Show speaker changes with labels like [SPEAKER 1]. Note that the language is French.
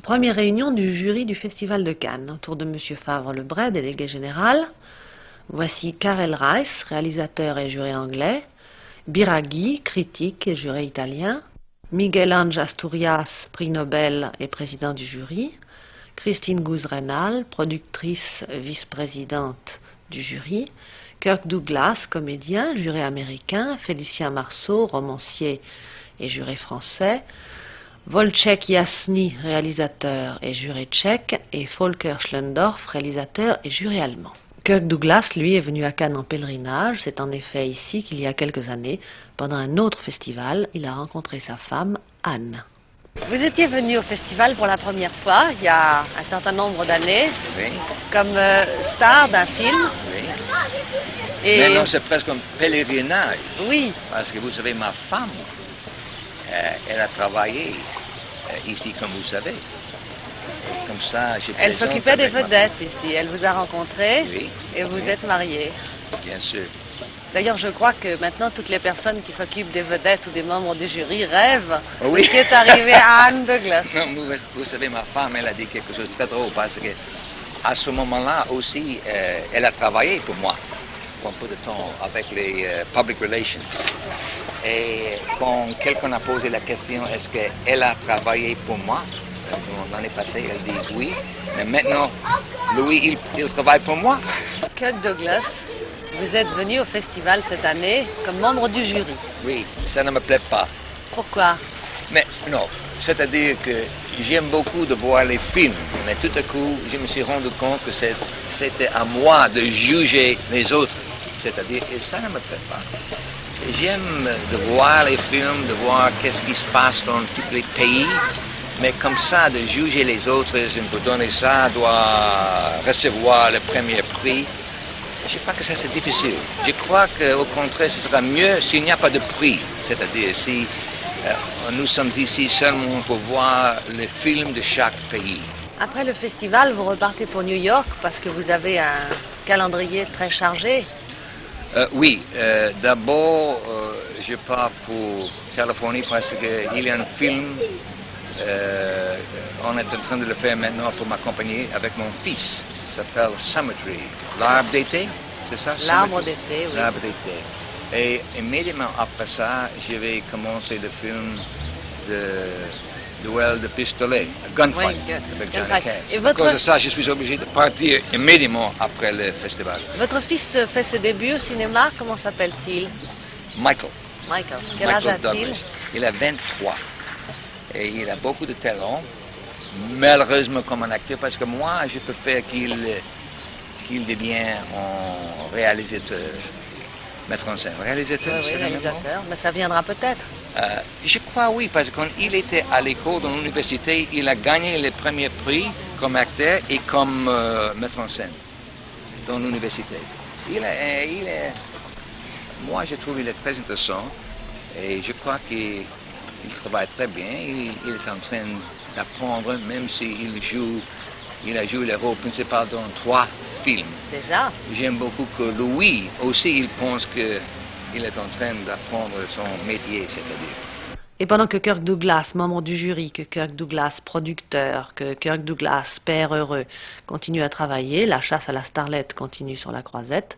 [SPEAKER 1] Première réunion du jury du Festival de Cannes, autour de M. Favre-Lebret, délégué général. Voici Karel Reiss, réalisateur et juré anglais, Biraghi, critique et juré italien, Miguel Ángel Asturias, prix Nobel et président du jury, Christine Guzrenal, productrice vice-présidente du jury, Kirk Douglas, comédien, juré américain, Félicien Marceau, romancier et juré français, Wojciech Jasny, réalisateur et juré tchèque, et Volker Schlendorf, réalisateur et juré allemand. Kirk Douglas, lui, est venu à Cannes en pèlerinage. C'est en effet ici qu'il y a quelques années, pendant un autre festival, il a rencontré sa femme, Anne.
[SPEAKER 2] Vous étiez venu au festival pour la première fois, il y a un certain nombre d'années,
[SPEAKER 3] Oui.
[SPEAKER 2] comme star d'un film.
[SPEAKER 3] Oui.
[SPEAKER 2] Et...
[SPEAKER 3] Maintenant, c'est presque un pèlerinage.
[SPEAKER 2] Oui,
[SPEAKER 3] Parce que vous savez, ma femme, elle a travaillé ici, comme vous savez. Et comme ça, je
[SPEAKER 2] elle
[SPEAKER 3] plaisante
[SPEAKER 2] s'occupait des
[SPEAKER 3] avec ma
[SPEAKER 2] vedettes ici. Elle vous a rencontré
[SPEAKER 3] Oui.
[SPEAKER 2] et vous
[SPEAKER 3] Oui.
[SPEAKER 2] êtes mariés.
[SPEAKER 3] femme. Bien sûr.
[SPEAKER 2] D'ailleurs, je crois que maintenant, toutes les personnes qui s'occupent des vedettes ou des membres du jury rêvent
[SPEAKER 3] Oui.
[SPEAKER 2] de ce qui est arrivé à Anne Douglas.
[SPEAKER 3] Non, vous savez, ma femme, elle a dit quelque chose de très drôle parce que à ce moment-là aussi, elle a travaillé pour moi pour un peu de temps avec les public relations. Et quand quelqu'un a posé la question, est-ce qu'elle a travaillé pour moi? L'année passée, elle dit oui. Mais maintenant, Louis, il travaille pour moi.
[SPEAKER 2] Kirk Douglas, vous êtes venu au festival cette année comme membre du jury.
[SPEAKER 3] Oui, ça ne me plaît pas.
[SPEAKER 2] Pourquoi?
[SPEAKER 3] Mais non, c'est-à-dire que j'aime beaucoup de voir les films, mais tout à coup, je me suis rendu compte que c'était à moi de juger les autres. C'est-à-dire, et ça ne me plaît pas. J'aime de voir les films, de voir qu'est-ce qui se passe dans tous les pays, mais comme ça, de juger les autres, je peux donner ça, doit recevoir le premier prix. Je crois que ça c'est difficile. Je crois qu'au contraire, ce sera mieux s'il n'y a pas de prix. C'est-à-dire si nous sommes ici seulement pour voir les films de chaque pays.
[SPEAKER 2] Après le festival, vous repartez pour New York parce que vous avez un calendrier très chargé.
[SPEAKER 3] Oui, d'abord, je pars pour Californie parce qu'il y a un film, on est en train de le faire maintenant pour m'accompagner avec mon fils. Ça s'appelle Summer Tree, l'arbre d'été, c'est ça?
[SPEAKER 2] L'arbre d'été, oui.
[SPEAKER 3] L'arbre d'été. Et immédiatement après ça, je vais commencer le film de duel de pistolet, Gunfight,
[SPEAKER 2] Oui,
[SPEAKER 3] avec Johnny
[SPEAKER 2] Gunfight.
[SPEAKER 3] Cash.
[SPEAKER 2] Et
[SPEAKER 3] À
[SPEAKER 2] votre-
[SPEAKER 3] cause de ça, je suis obligé de partir immédiatement après le festival.
[SPEAKER 2] Votre fils fait ses débuts au cinéma, comment s'appelle-t-il?
[SPEAKER 3] Michael.
[SPEAKER 2] Michael. Quel âge
[SPEAKER 3] Michael
[SPEAKER 2] a-t-il?
[SPEAKER 3] Douglas. Il a 23 et il a beaucoup de talent, malheureusement comme un acteur, parce que moi, je peux faire qu'il devienne un réalisateur, mettre en scène. Réalisateur,
[SPEAKER 2] Oui,
[SPEAKER 3] c'est le même mot?
[SPEAKER 2] réalisateur, mais ça viendra peut-être.
[SPEAKER 3] Je crois oui, parce que quand il était à l'école, dans l'université, il a gagné le premier prix comme acteur et comme metteur en scène dans l'université. Moi, je trouve qu'il est très intéressant et je crois qu'il travaille très bien. Il est en train d'apprendre, même s'il a joué le rôle principal dans 3 films.
[SPEAKER 2] Déjà.
[SPEAKER 3] J'aime beaucoup que Louis aussi, il pense qu'il est en train d'apprendre son métier, c'est-à-dire.
[SPEAKER 1] Et pendant que Kirk Douglas, membre du jury, que Kirk Douglas, producteur, que Kirk Douglas, père heureux, continue à travailler, la chasse à la starlette continue sur la croisette,